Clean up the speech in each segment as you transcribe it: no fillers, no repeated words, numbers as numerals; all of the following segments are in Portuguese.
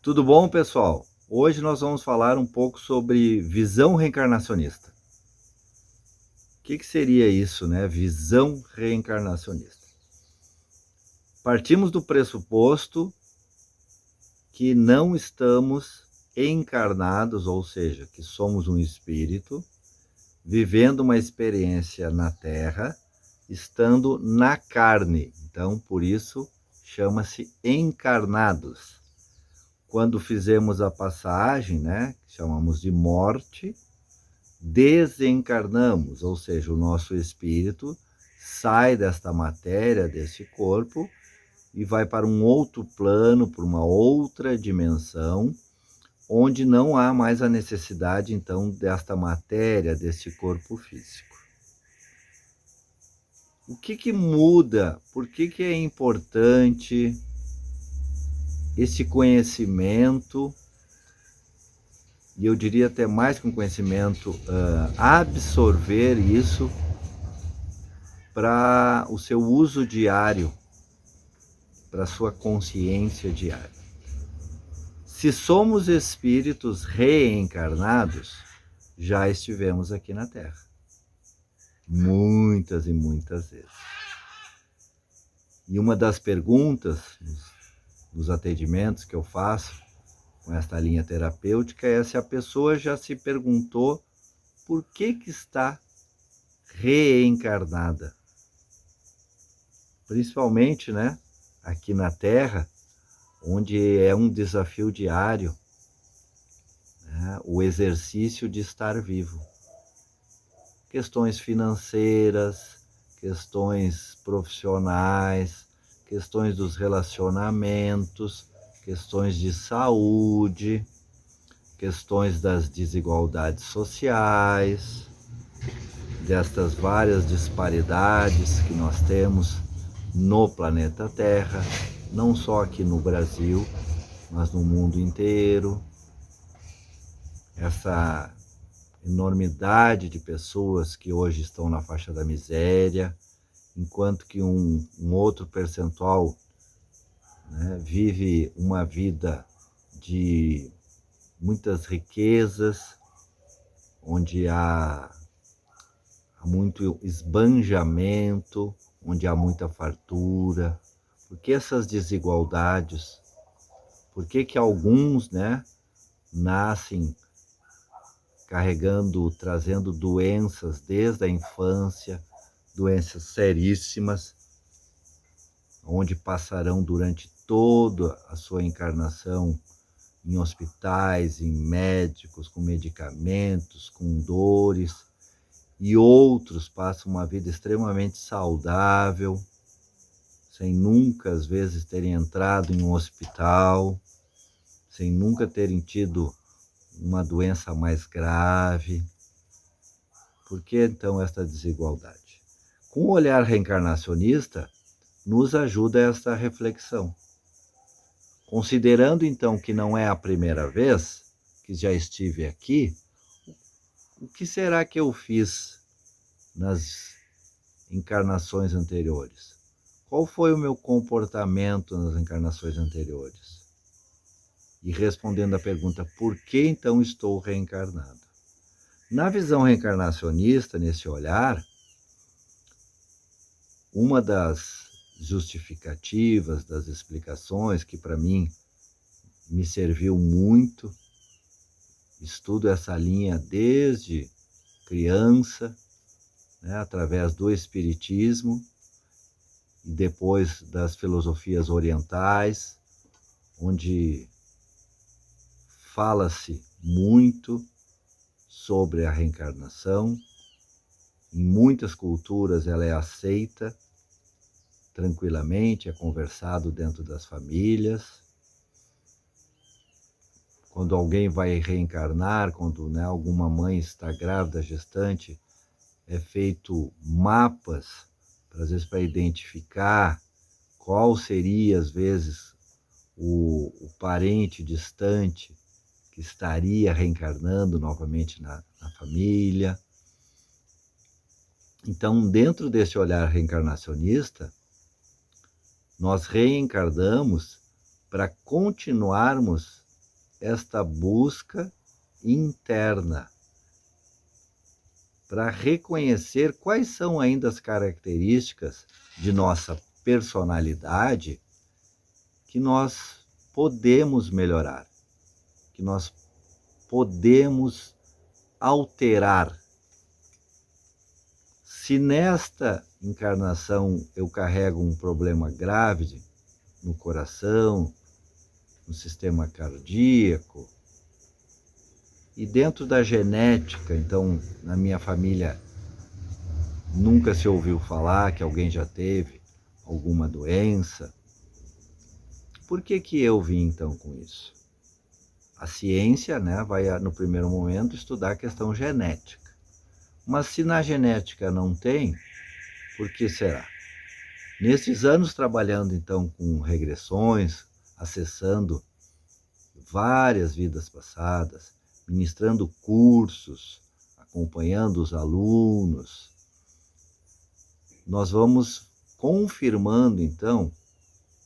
Tudo bom, pessoal? Hoje nós vamos falar um pouco sobre visão reencarnacionista. O que seria isso, né? Visão reencarnacionista. Partimos do pressuposto que não estamos encarnados, ou seja, que somos um espírito, vivendo uma experiência na Terra, estando na carne. Então, por isso, chama-se encarnados. Quando fizemos a passagem, né, que chamamos de morte, desencarnamos, ou seja, o nosso espírito sai desta matéria, desse corpo, e vai para um outro plano, para uma outra dimensão, onde não há mais a necessidade, então, desta matéria, desse corpo físico. O que muda? Por que é importante esse conhecimento? E eu diria até mais que um conhecimento, absorver isso para o seu uso diário, para a sua consciência diária. Se somos espíritos reencarnados, já estivemos aqui na Terra. Muitas e muitas vezes. E uma das perguntas nos atendimentos que eu faço com esta linha terapêutica é se a pessoa já se perguntou por que está reencarnada. Principalmente, né, aqui na Terra, onde é um desafio diário, né, o exercício de estar vivo. Questões financeiras, questões profissionais, questões dos relacionamentos, questões de saúde, questões das desigualdades sociais, destas várias disparidades que nós temos no planeta Terra, não só aqui no Brasil, mas no mundo inteiro. Essa enormidade de pessoas que hoje estão na faixa da miséria, enquanto que um outro percentual, né, vive uma vida de muitas riquezas, onde há muito esbanjamento, onde há muita fartura. Por que essas desigualdades? Por que alguns, né, nascem carregando, trazendo doenças desde a infância, doenças seríssimas, onde passarão durante toda a sua encarnação em hospitais, em médicos, com medicamentos, com dores, e outros passam uma vida extremamente saudável, sem nunca, às vezes, terem entrado em um hospital, sem nunca terem tido uma doença mais grave. Por que, então, esta desigualdade? Com o olhar reencarnacionista, nos ajuda esta reflexão. Considerando, então, que não é a primeira vez que já estive aqui, o que será que eu fiz nas encarnações anteriores? Qual foi o meu comportamento nas encarnações anteriores? E respondendo à pergunta, por que então estou reencarnado? Na visão reencarnacionista, nesse olhar, uma das justificativas, das explicações que para mim me serviu muito, estudo essa linha desde criança, né, através do espiritismo e depois das filosofias orientais, onde fala-se muito sobre a reencarnação. Em muitas culturas ela é aceita tranquilamente, é conversado dentro das famílias. Quando alguém vai reencarnar, quando, né, alguma mãe está grávida, gestante, é feito mapas, às vezes para identificar qual seria, às vezes, o parente distante que estaria reencarnando novamente na família. Então, dentro desse olhar reencarnacionista, nós reencarnamos para continuarmos esta busca interna para reconhecer quais são ainda as características de nossa personalidade que nós podemos melhorar, que nós podemos alterar. Se nesta encarnação eu carrego um problema grave no coração, no sistema cardíaco, e dentro da genética, então, na minha família, nunca se ouviu falar que alguém já teve alguma doença, por que eu vim então com isso? A ciência, né, vai, no primeiro momento, estudar a questão genética. Mas se na genética não tem, por que será? Nesses anos trabalhando, então, com regressões, acessando várias vidas passadas, ministrando cursos, acompanhando os alunos, nós vamos confirmando, então,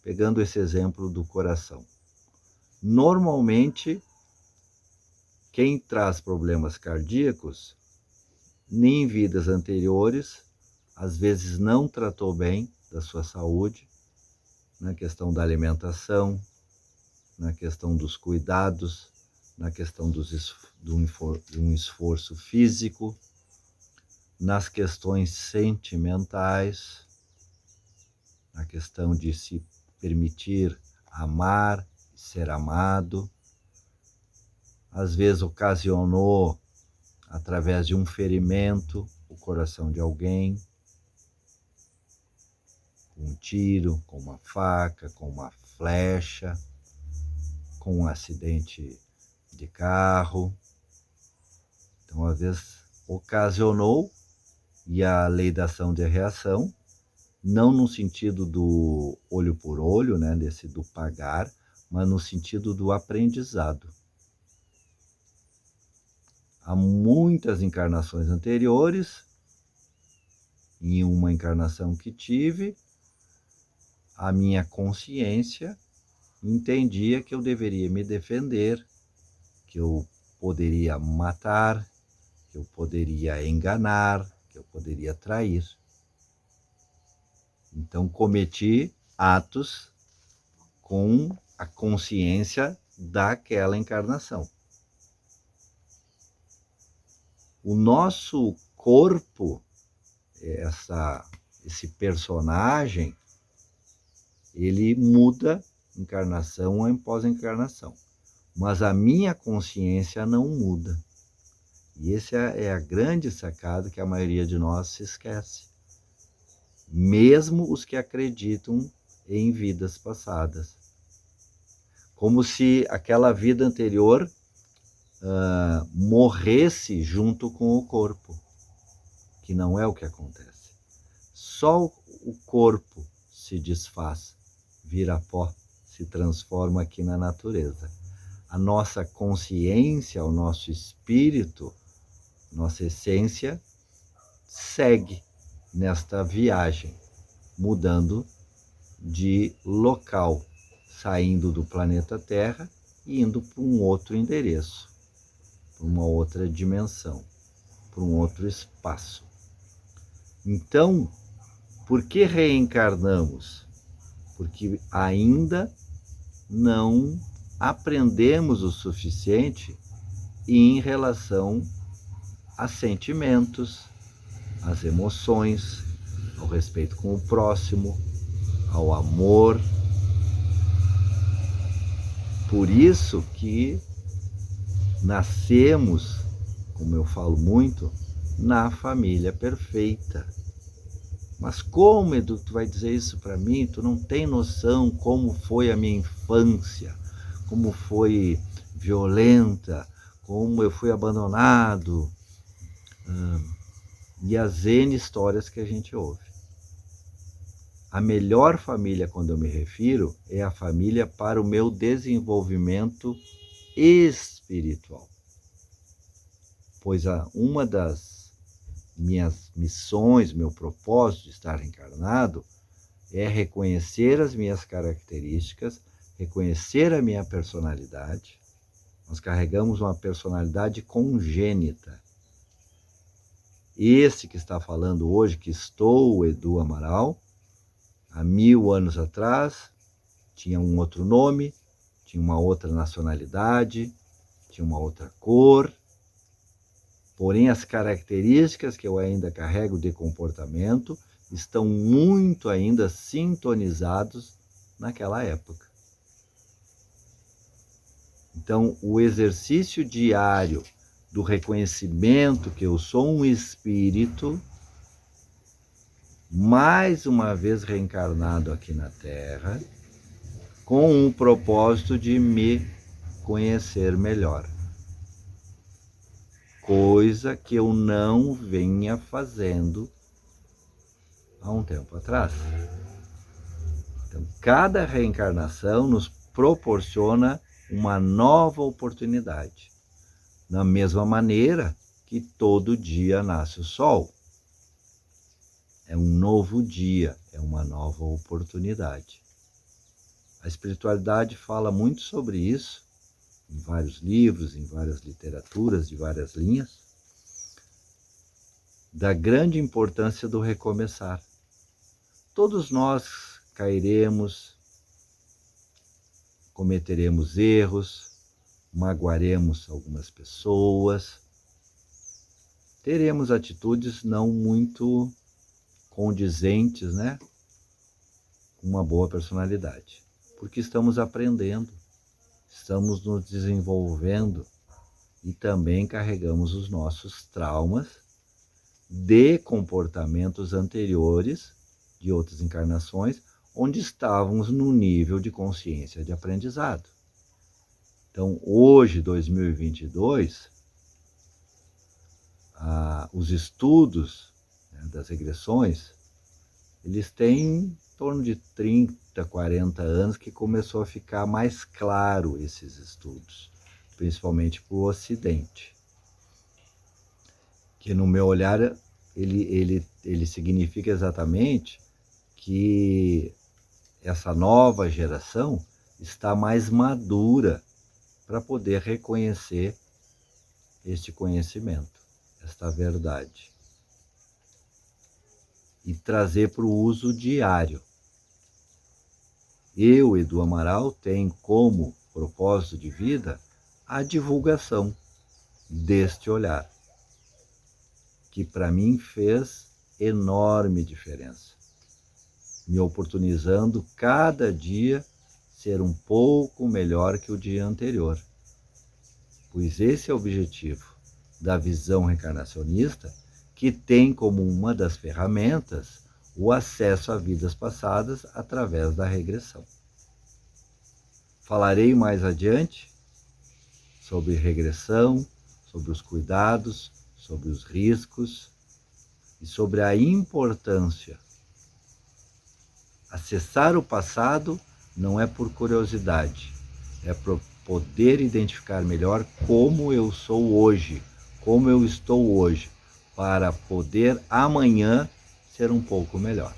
pegando esse exemplo do coração. Normalmente, quem traz problemas cardíacos, nem em vidas anteriores, às vezes não tratou bem da sua saúde, na questão da alimentação, na questão dos cuidados, na questão de um esforço físico, nas questões sentimentais, na questão de se permitir amar, ser amado. Às vezes ocasionou, através de um ferimento, o coração de alguém, com um tiro, com uma faca, com uma flecha, com um acidente de carro. Então, às vezes, ocasionou, e a lei da ação e reação, não no sentido do olho por olho, né, desse do pagar, mas no sentido do aprendizado. Há muitas encarnações anteriores, em uma encarnação que tive, a minha consciência entendia que eu deveria me defender, que eu poderia matar, que eu poderia enganar, que eu poderia trair. Então, cometi atos com a consciência daquela encarnação. O nosso corpo, esse personagem, ele muda encarnação após encarnação. Mas a minha consciência não muda. E essa é a grande sacada que a maioria de nós se esquece. Mesmo os que acreditam em vidas passadas. Como se aquela vida anterior morresse junto com o corpo, que não é o que acontece. Só o corpo se desfaz, vira pó, se transforma aqui na natureza. A nossa consciência, o nosso espírito, nossa essência, segue nesta viagem, mudando de local, saindo do planeta Terra e indo para um outro endereço, para uma outra dimensão, para um outro espaço. Então, por que reencarnamos? Porque ainda não aprendemos o suficiente em relação a sentimentos, às emoções, ao respeito com o próximo, ao amor. Por isso que nascemos, como eu falo muito, na família perfeita. Mas como, Edu, tu vai dizer isso para mim? Tu não tem noção como foi a minha infância, como foi violenta, como eu fui abandonado, e as N histórias que a gente ouve. A melhor família, quando eu me refiro, é a família para o meu desenvolvimento espiritual. Pois uma das minhas missões, meu propósito de estar encarnado, é reconhecer as minhas características, reconhecer a minha personalidade, Nós carregamos uma personalidade congênita. Esse que está falando hoje, que estou o Edu Amaral, há 1000 anos atrás, tinha um outro nome, tinha uma outra nacionalidade, tinha uma outra cor, porém as características que eu ainda carrego de comportamento estão muito ainda sintonizados naquela época. Então, o exercício diário do reconhecimento que eu sou um espírito, mais uma vez reencarnado aqui na Terra, com o propósito de me conhecer melhor. Coisa que eu não vinha fazendo há um tempo atrás. Então, cada reencarnação nos proporciona uma nova oportunidade. Da mesma maneira que todo dia nasce o sol. É um novo dia, é uma nova oportunidade. A espiritualidade fala muito sobre isso, em vários livros, em várias literaturas, de várias linhas, da grande importância do recomeçar. Todos nós cairemos, cometeremos erros, magoaremos algumas pessoas, teremos atitudes não muito condizentes, né, com uma boa personalidade, porque estamos aprendendo, estamos nos desenvolvendo e também carregamos os nossos traumas de comportamentos anteriores, de outras encarnações, onde estávamos no nível de consciência de aprendizado. Então, hoje, 2022, os estudos, né, das regressões, eles têm em torno de 30, 40 anos que começou a ficar mais claro esses estudos, principalmente para o Ocidente. Que no meu olhar, ele significa exatamente que essa nova geração está mais madura para poder reconhecer este conhecimento, esta verdade, e trazer para o uso diário. Eu, Edu Amaral, tenho como propósito de vida a divulgação deste olhar, que para mim fez enorme diferença, me oportunizando cada dia ser um pouco melhor que o dia anterior. Pois esse é o objetivo da visão reencarnacionista, que tem como uma das ferramentas o acesso a vidas passadas através da regressão. Falarei mais adiante sobre regressão, sobre os cuidados, sobre os riscos e sobre a importância. Acessar o passado não é por curiosidade, é por poder identificar melhor como eu sou hoje, como eu estou hoje, para poder amanhã ser um pouco melhor.